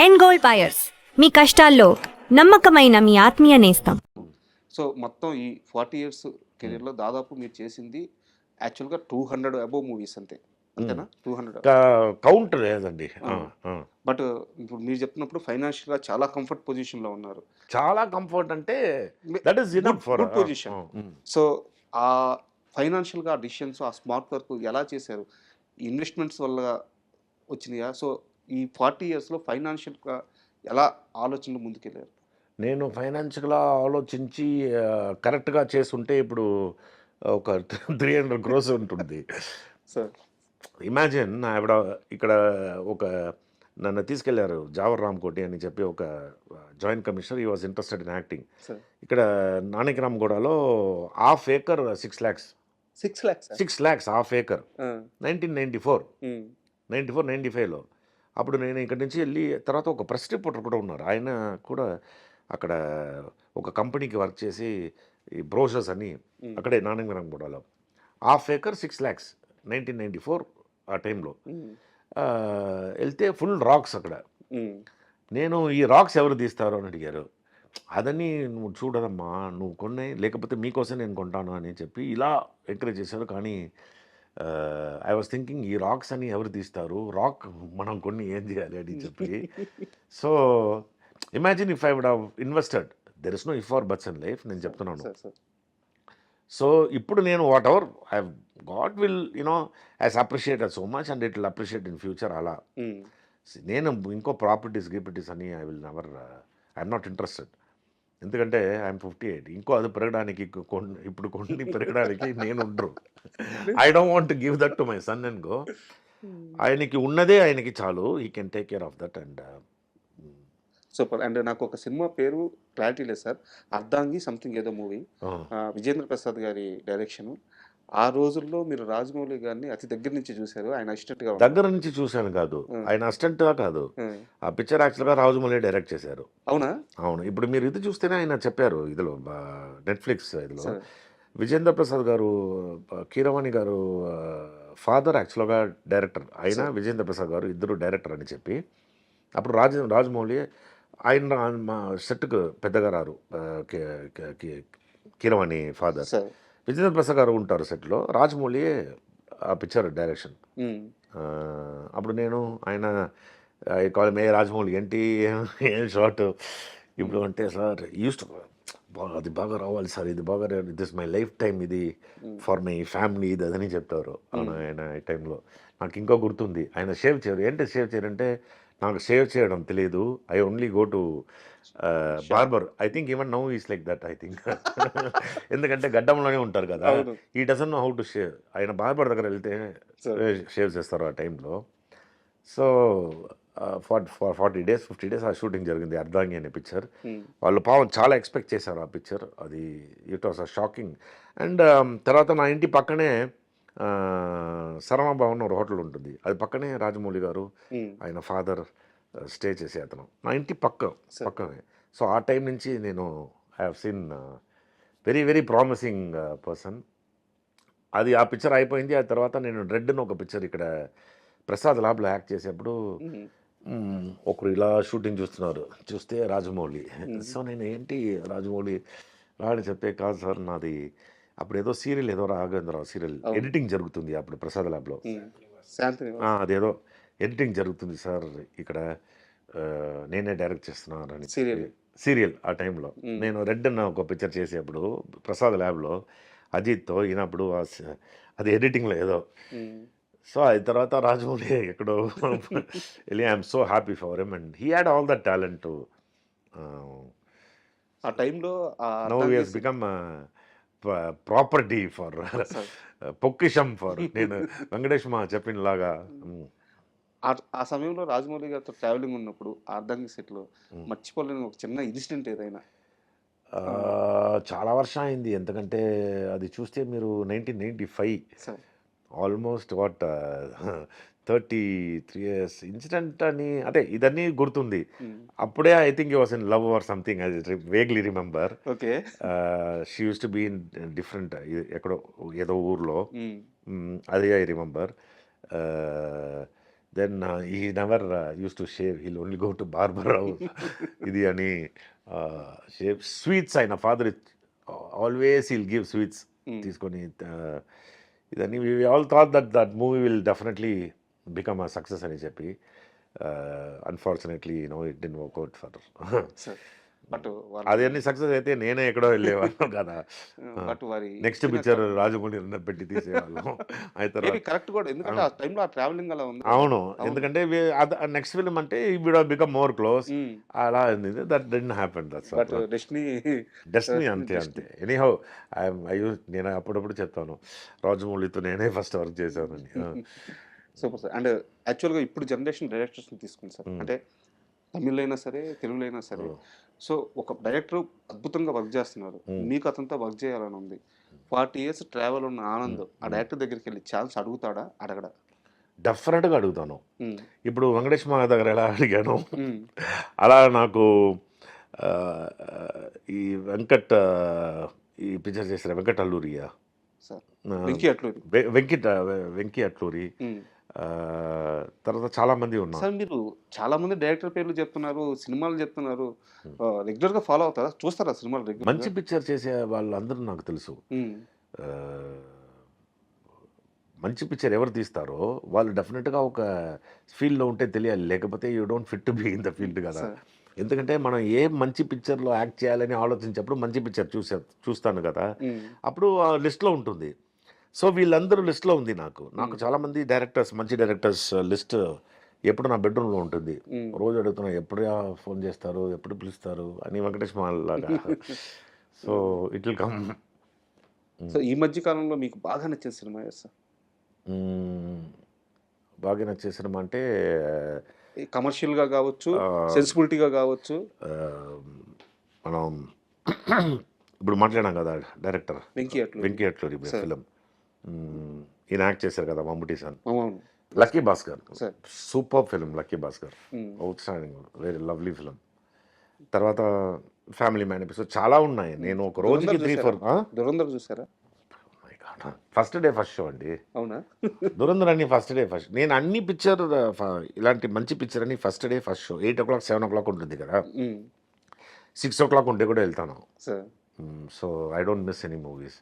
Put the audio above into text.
End gold buyers, మీ కష్టాల్లో నమ్మకమైన మీ ఆత్మీయ నేస్తం. సో మొత్తం ఈ 40 ఇయర్స్ కెరీర్లో దాదాపు మీరు చేసింది యాక్చువల్గా 200 అబోవ్ మూవీస్ అంతేనా? 200. కౌంట్ లేదండి. బట్ ఇప్పుడు మీరు చెప్తున్నప్పుడు ఫైనాన్షియల్గా చాలా కంఫర్ట్ పొజిషన్లో ఉన్నారు. చాలా కంఫర్ట్ అంటే that is enough for good position. So ఆ ఫైనాన్షియల్గా ఆ డిసిషన్స్, ఆ స్మార్ట్ వర్క్ ఎలా చేశారు? ఇన్వెస్ట్మెంట్స్ వల్ల వచ్చినాయా? సో ఈ 40 ఇయర్స్లో ఫైనాన్షియల్గా ఎలా ఆలోచనలు ముందుకెళ్ళారు? నేను ఫైనాన్షియల్గా ఆలోచించి కరెక్ట్గా చేస్తుంటే ఇప్పుడు ఒక 300 crores ఉంటుంది. సార్ ఇమాజిన్ ఆవిడ ఇక్కడ ఒక నన్ను తీసుకెళ్లారు జావర్ రామ్కోటి అని చెప్పి ఒక joint commissioner, he was interested in acting. Sir ఇక్కడ నానక్రామ్గూడలో half acre 6 lakhs 6 lakhs. 6 lakhs half acre 1994 95లో. అప్పుడు నేను ఇక్కడి నుంచి వెళ్ళి తర్వాత ఒక ప్రెస్ రిపోర్టర్ కూడా ఉన్నారు, ఆయన కూడా అక్కడ ఒక కంపెనీకి వర్క్ చేసి ఈ బ్రోషర్స్ అని అక్కడే నానక్రామ్గూడలో హాఫ్ ఏకర్ 6 lakhs 1994 ఆ టైంలో వెళ్తే ఫుల్ రాక్స్ అక్కడ. నేను ఈ రాక్స్ ఎవరు తీస్తారు అని అడిగారు. అదని నువ్వు చూడదమ్మా, నువ్వు కొన్నాయి, లేకపోతే మీకోసం నేను కొంటాను అని చెప్పి ఇలా ఎంకరేజ్ చేశారు. కానీ ఐ వాజ్ థింకింగ్ ఈ రాక్స్ అని ఎవరు తీస్తారు, రాక్ మనం కొన్ని ఏం చేయాలి అని చెప్పి. So imagine if I would have invested, there is no if or buts in life, నేను చెప్తున్నాను. సో ఇప్పుడు నేను whatever I got will as appreciated so much and it will appreciate in future. అలా నేను ఇంకో properties అని I will never, I'm not interested. ఎందుకంటే I'm 58, ఇంకో అది పెరగడానికి ఇప్పుడు కొన్ని పెరగడానికి నేను ఉండరు. I don't want to give that to my sun and go. ఆయనకి ఉన్నదే ఆయనకి చాలు, he can take care of that. And super. And నాకు ఒక సినిమా పేరు క్లారిటీ లేదు సార్, అర్ధాంగి సంథింగ్ ఏదో మూవీ, విజేంద్ర ప్రసాద్ గారి డైరెక్షన్. ఆ రోజుల్లో మీరు రాజమౌళి గారిని అతి దగ్గర నుంచి చూశారు, ఆయన అసిస్టెంట్గా. దగ్గర నుంచి చూశాను కాదు, ఆయన అసిస్టెంట్గా కాదు. ఆ పిక్చర్ యాక్చువల్గా రాజమౌళి డైరెక్ట్ చేశారు. అవునా? అవును. ఇప్పుడు మీరు ఇది చూస్తేనే ఆయన చెప్పారు ఇదిలో, నెట్ఫ్లిక్స్ ఇదిలో, విజేంద్ర ప్రసాద్ గారు కీరవాణి గారు ఫాదర్ యాక్చువల్గా డైరెక్టర్, ఆయన విజేంద్ర ప్రసాద్ గారు ఇద్దరు డైరెక్టర్ అని చెప్పి. అప్పుడు రాజమౌళి ఆయన మా సెట్కు పెద్దగా రారు, కీరవాణి ఫాదర్. విజేంద్ర ప్రసాద్ గారు ఉంటారు సెట్లో, రాజమౌళి ఆ పిక్చర్ డైరెక్షన్. అప్పుడు నేను ఆయన కాల్ మే రాజమౌళి ఏంటి ఏం షార్ట్ ఇప్పుడు అంటే, సార్ యూస్ టు అది బాగా రావాలి సార్, ఇది బాగా, దిస్ మై లైఫ్ టైం, ఇది ఫర్ మై ఫ్యామిలీ, ఇది అదని చెప్తారు ఆయన. ఈ టైంలో నాకు ఇంకా గుర్తుంది, ఆయన షేవ్ చేయరు. ఏంటి షేవ్ చేయరంటే, నాకు షేవ్ చేయడం తెలియదు, I only go to barber. I think even now is like that, I think. ఎందుకంటే గడ్డంలోనే ఉంటారు కదా, ఈ doesn't know how to shave. ఆయన బార్బర్ దగ్గర వెళ్తే షేవ్ చేస్తారు ఆ టైంలో. సో 40 days 50 days ఆ షూటింగ్ జరిగింది, అర్ధాంగి అనే పిక్చర్. వాళ్ళు పాపం చాలా ఎక్స్పెక్ట్ చేశారు ఆ పిక్చర్, అది it was a shocking. And తర్వాత నా ఇంటి పక్కనే శరమాభవన్ ఒక హోటల్ ఉంటుంది, అది పక్కనే రాజమౌళి గారు ఆయన ఫాదర్ స్టే చేసే అతను, నా ఇంటి పక్కనే. సో ఆ టైం నుంచి నేను I have seen very very promising person. అది ఆ పిక్చర్ అయిపోయింది. ఆ తర్వాత నేను రెడ్ని ఒక పిక్చర్ ఇక్కడ ప్రసాద్ ల్యాబ్లో యాక్ట్ చేసేప్పుడు ఒకరు ఇలా షూటింగ్ చూస్తే రాజమౌళి. సో నేను ఏంటి రాజమౌళి రాని చెప్తే, కాదు సార్ నాది అప్పుడు ఏదో సీరియల్, ఏదో రాఘవేంద్రరావు సీరియల్ ఎడిటింగ్ జరుగుతుంది అప్పుడు ప్రసాద్ ల్యాబ్లో, అదేదో ఎడిటింగ్ జరుగుతుంది సార్ ఇక్కడ, నేనే డైరెక్ట్ చేస్తున్నాను అని సీరియల్. ఆ టైంలో నేను రెడ్ అన్న ఒక పిక్చర్ చేసేప్పుడు ప్రసాద్ ల్యాబ్లో అజిత్తో ఈయనప్పుడు అది ఎడిటింగ్లో ఏదో. సో అది తర్వాత రాజమౌళి ఎక్కడో వెళ్ళి I'm so happy for him and he had all the talent. ఆ టైంలో now he has become property for పొక్కిషం ఫర్, నేను వెంకటేష్ మా చెప్పిన లాగా. ఆ సమయంలో రాజమౌళి గారితో ట్రావెలింగ్ ఉన్నప్పుడు అర్ధాంగి సెట్లో మర్చిపోలేని ఒక చిన్న ఇన్సిడెంట్ ఏదైనా? చాలా వర్షం అయింది, ఎందుకంటే అది చూస్తే మీరు 1995, ఆల్మోస్ట్ 33 years ఇన్సిడెంట్ అని, అదే ఇదన్నీ గుర్తుంది. అప్పుడే I think you was in love or something, I vaguely remember. Okay. She use to be in different, ఎక్కడో ఏదో ఊర్లో, అది I remember. Then he never use to shave, he'll only go to barber ఇది అని shave. Sweets ఆయన father always he'll give sweets తీసుకొని ఇదని we all thought that movie will definitely become a success అని చెప్పి unfortunately it did work out for. But అదన్నీ success అయితే నేనే ఎక్కడో వెళ్ళేవాళ్ళం కదా. బట్ వారి నెక్స్ట్ పిక్చర్ రాజమౌళి పెట్టి తీసేవాళ్ళం అయితే కరెక్ట్ కూడా, ఎందుకంటే ఆ టైంలో ఆ ట్రావెలింగ్ అలా ఉంది. అవును, ఎందుకంటే నెక్స్ట్ ఫిల్మ్ అంటే విడ్ బికమ్ మోర్ క్లోజ్, అలా that didn't happen. But destiny అంతే అంతే. ఎనీహౌ నేను అప్పుడప్పుడు చెప్తాను రాజమౌళితో నేనే ఫస్ట్ వర్క్ చేశానని. Super sir. అండ్ యాక్చువల్గా ఇప్పుడు జనరేషన్ డైరెక్టర్స్ని తీసుకుంది సార్, అంటే తమిళ్ అయినా సరే తెలుగులో అయినా సరే. సో ఒక డైరెక్టర్ అద్భుతంగా వర్క్ చేస్తున్నారు, మీకు అతనితో వర్క్ చేయాలని ఉంది. 40 years ట్రావెల్ ఉన్న ఆనంద్ ఆ డైరెక్టర్ దగ్గరికి వెళ్ళి ఛాన్స్ అడుగుతాడా అడగడా? డెఫినెట్గా అడుగుతాను. ఇప్పుడు వెంకటేష్ మా దగ్గర ఎలా అడిగాను అలా నాకు ఈ ఈ పిక్చర్ చేసిన వెంకట్ అల్లూరియా సార్, వెంకీ అట్లూరి, తర్వాత చాలా మంది ఉన్నారు సార్. మీరు చాలా మంది డైరెక్టర్ పేర్లు చెప్తున్నారు, సినిమాలు చెప్తున్నారు, రెగ్యులర్ గా ఫాలో అవుతారా, చూస్తారా సినిమాలు రెగ్యులర్? మంచి పిక్చర్ చేసే వాళ్ళందరూ నాకు తెలుసు. మంచి పిక్చర్ ఎవరు తీస్తారో వాళ్ళు డెఫినెట్గా ఒక ఫీల్డ్లో ఉంటే తెలియాలి, లేకపోతే you don't fit to be in the field కదా. ఎందుకంటే మనం ఏ మంచి పిక్చర్లో యాక్ట్ చేయాలని ఆలోచించేప్పుడు మంచి పిక్చర్ చూస్తాను కదా, అప్పుడు ఆ లిస్ట్లో ఉంటుంది. సో వీళ్ళందరూ లిస్ట్లో ఉంది. నాకు చాలామంది డైరెక్టర్స్, మంచి డైరెక్టర్స్ లిస్ట్ ఎప్పుడు నా బెడ్రూమ్లో ఉంటుంది. రోజు అడుగుతున్నా ఎప్పుడు ఫోన్ చేస్తారు, ఎప్పుడు పిలుస్తారు అని, వెంకటేష్ మాల్ లాగా. So it will come. So ఈ మధ్య కాలంలో మీకు బాగా నచ్చిన సినిమా సార్? బాగా నచ్చే సినిమా అంటే కమర్షియల్గా కావచ్చు, సెన్సిబిలిటీగా కావచ్చు. మనం ఇప్పుడు మాట్లాడాం కదా డైరెక్టర్ వెంకీ అట్లూరి ఫిలిం, ఈయన యాక్ట్ చేశారు కదా Mammootty sir, lucky Bhaskar. Super film lucky Bhaskar, out standing, very lovely film. తర్వాత ఫ్యామిలీ మ్యాన్ ఎపిసోడ్ చాలా ఉన్నాయి. నేను ఒక రోజుకి 3-4. దురంధర్ చూసారా? ఫస్ట్ డే ఫస్ట్ షో అండి. అవునా? దురంధర్ అన్ని ఫస్ట్ డే ఫస్ట్. నేను అన్ని పిక్చర్ ఇలాంటి మంచి పిక్చర్ అని first day first show. 8 o'clock 7 o'clock ఉంటుంది కదా, 6 o'clock ఉంటే కూడా వెళ్తాను. So I don't miss any movies.